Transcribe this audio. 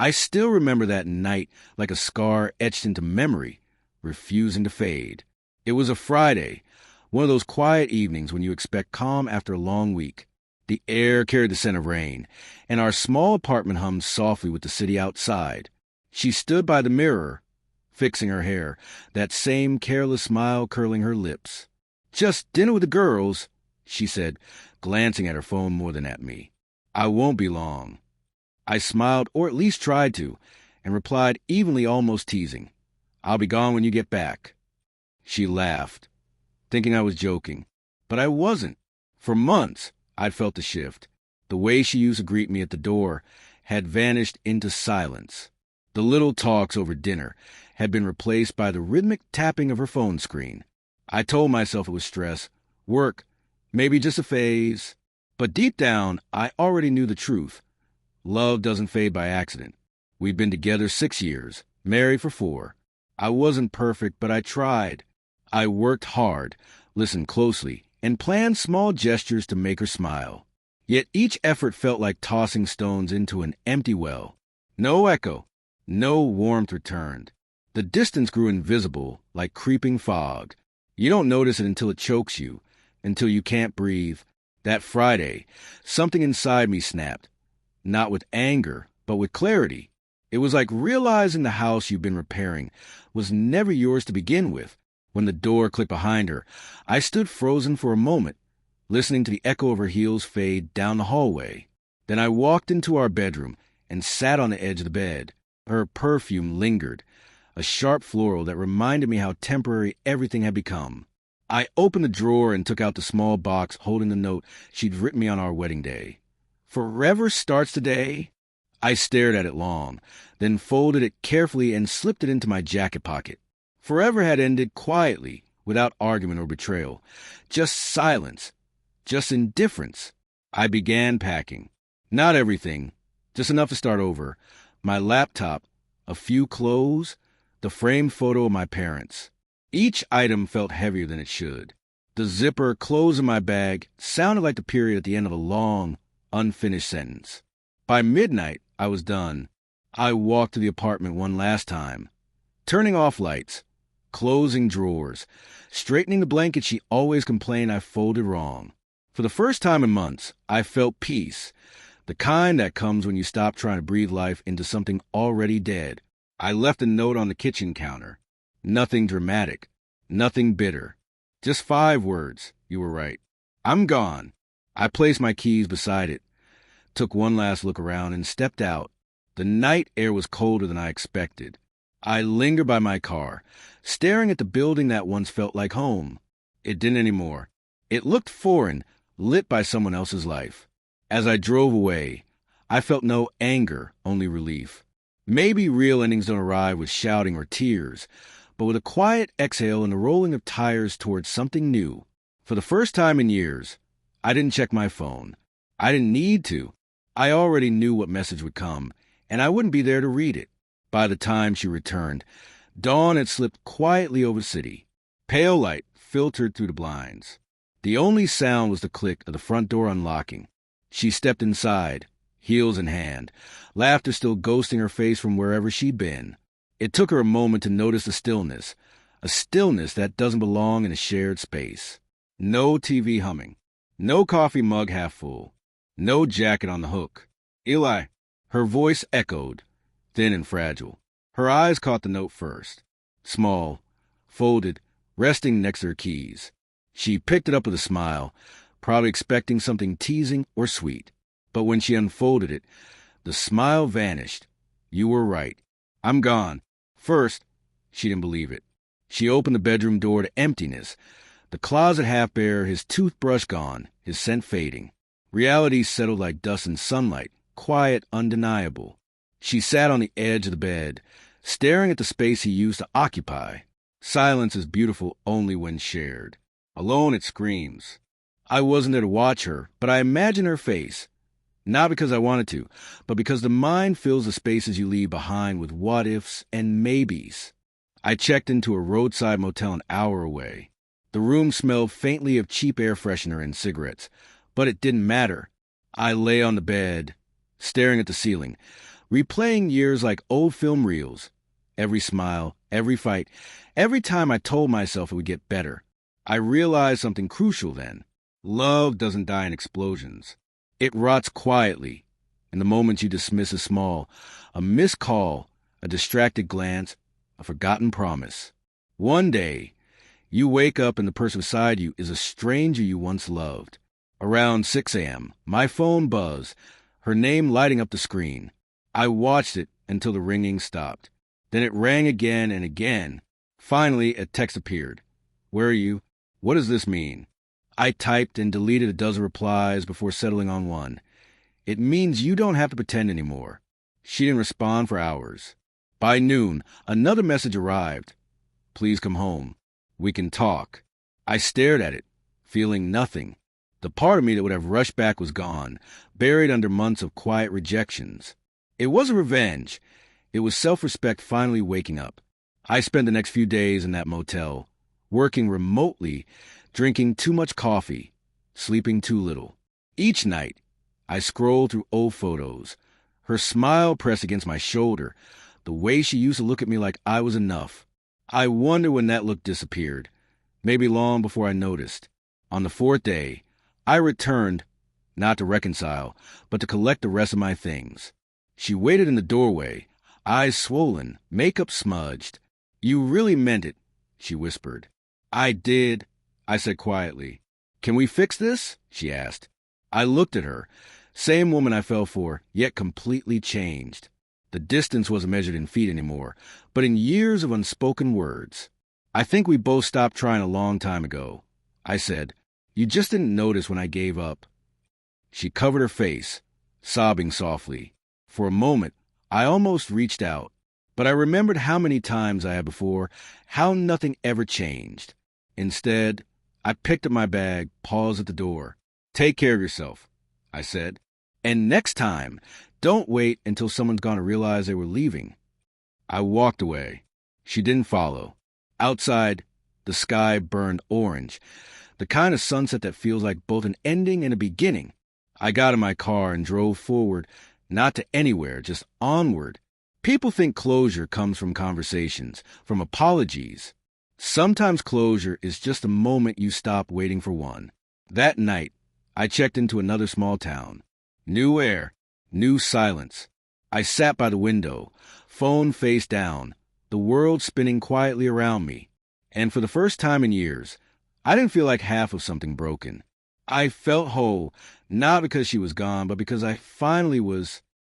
I still remember that night like a scar etched into memory, refusing to fade. It was a Friday, one of those quiet evenings when you expect calm after a long week. The air carried the scent of rain, and our small apartment hummed softly with the city outside. She stood by the mirror, fixing her hair, that same careless smile curling her lips. "Just dinner with the girls," she said, glancing at her phone more than at me. "I won't be long." I smiled, or at least tried to, and replied evenly, almost teasing, "I'll be gone when you get back." She laughed, thinking I was joking, but I wasn't. For months, I'd felt the shift. The way she used to greet me at the door had vanished into silence. The little talks over dinner had been replaced by the rhythmic tapping of her phone screen. I told myself it was stress, work, maybe just a phase. But deep down, I already knew the truth. Love doesn't fade by accident. We'd been together 6 years, married for 4. I wasn't perfect, but I tried. I worked hard, listened closely, and planned small gestures to make her smile. Yet each effort felt like tossing stones into an empty well. No echo, no warmth returned. The distance grew invisible, like creeping fog. You don't notice it until it chokes you, until you can't breathe. That Friday, something inside me snapped. Not with anger, but with clarity. It was like realizing the house you've been repairing was never yours to begin with. When the door clicked behind her, I stood frozen for a moment, listening to the echo of her heels fade down the hallway. Then I walked into our bedroom and sat on the edge of the bed. Her perfume lingered, a sharp floral that reminded me how temporary everything had become. I opened the drawer and took out the small box holding the note she'd written me on our wedding day. "Forever starts today?" I stared at it long, then folded it carefully and slipped it into my jacket pocket. Forever had ended quietly, without argument or betrayal. Just silence. Just indifference. I began packing. Not everything, just enough to start over. My laptop, a few clothes, the framed photo of my parents. Each item felt heavier than it should. The zipper closed in my bag sounded like the period at the end of a long, unfinished sentence. By midnight, I was done. I walked to the apartment one last time, turning off lights, closing drawers, straightening the blanket she always complained I folded wrong. For the first time in months, I felt peace, the kind that comes when you stop trying to breathe life into something already dead. I left a note on the kitchen counter. Nothing dramatic, nothing bitter. Just 5 words. You were right. I'm gone. I placed my keys beside it, took one last look around, and stepped out. The night air was colder than I expected. I lingered by my car, staring at the building that once felt like home. It didn't anymore. It looked foreign, lit by someone else's life. As I drove away, I felt no anger, only relief. Maybe real endings don't arrive with shouting or tears, but with a quiet exhale and the rolling of tires towards something new. For the first time in years, I didn't check my phone. I didn't need to. I already knew what message would come, and I wouldn't be there to read it. By the time she returned, dawn had slipped quietly over the city. Pale light filtered through the blinds. The only sound was the click of the front door unlocking. She stepped inside, heels in hand, laughter still ghosting her face from wherever she'd been. It took her a moment to notice the stillness, a stillness that doesn't belong in a shared space. No TV humming, no coffee mug half full, no jacket on the hook. "Eli." Her voice echoed, thin and fragile. Her eyes caught the note first. Small, folded, resting next to her keys. She picked it up with a smile, probably expecting something teasing or sweet. But when she unfolded it, the smile vanished. "You were right. I'm gone." First, she didn't believe it. She opened the bedroom door to emptiness, the closet half bare, his toothbrush gone, his scent fading. Reality settled like dust in sunlight, quiet, undeniable. She sat on the edge of the bed, staring at the space he used to occupy. Silence is beautiful only when shared. Alone, it screams. I wasn't there to watch her, but I imagined her face. Not because I wanted to, but because the mind fills the spaces you leave behind with what-ifs and maybes. I checked into a roadside motel an hour away. The room smelled faintly of cheap air freshener and cigarettes, but it didn't matter. I lay on the bed, staring at the ceiling, replaying years like old film reels. Every smile, every fight, every time I told myself it would get better. I realized something crucial then. Love doesn't die in explosions. It rots quietly in the moments you dismiss as small. A missed call, a distracted glance, a forgotten promise. One day, you wake up and the person beside you is a stranger you once loved. Around 6 a.m., my phone buzzed, her name lighting up the screen. I watched it until the ringing stopped. Then it rang again and again. Finally, a text appeared. Where are you? What does this mean? I typed and deleted a dozen replies before settling on one. It means you don't have to pretend anymore. She didn't respond for hours. By noon, another message arrived. Please come home. We can talk. I stared at it, feeling nothing. The part of me that would have rushed back was gone, buried under months of quiet rejections. It wasn't revenge. It was self-respect finally waking up. I spent the next few days in that motel, working remotely, drinking too much coffee, sleeping too little. Each night, I scrolled through old photos. Her smile pressed against my shoulder, the way she used to look at me like I was enough. I wonder when that look disappeared, maybe long before I noticed. On the fourth day, I returned, not to reconcile, but to collect the rest of my things. She waited in the doorway, eyes swollen, makeup smudged. You really meant it, she whispered. I did, I said quietly. Can we fix this? She asked. I looked at her, same woman I fell for, yet completely changed. The distance wasn't measured in feet anymore, but in years of unspoken words. I think we both stopped trying a long time ago, I said. You just didn't notice when I gave up. She covered her face, sobbing softly. For a moment, I almost reached out, but I remembered how many times I had before, how nothing ever changed. Instead, I picked up my bag, paused at the door. Take care of yourself, I said. And next time, don't wait until someone's going to realize they were leaving. I walked away. She didn't follow. Outside, the sky burned orange, the kind of sunset that feels like both an ending and a beginning. I got in my car and drove forward, not to anywhere, just onward. People think closure comes from conversations, from apologies. Sometimes closure is just a moment you stop waiting for one. That night, I checked into another small town. New air, new silence. I sat by the window, phone face down, the world spinning quietly around me. And for the first time in years, I didn't feel like half of something broken. I felt whole, not because she was gone, but because I finally was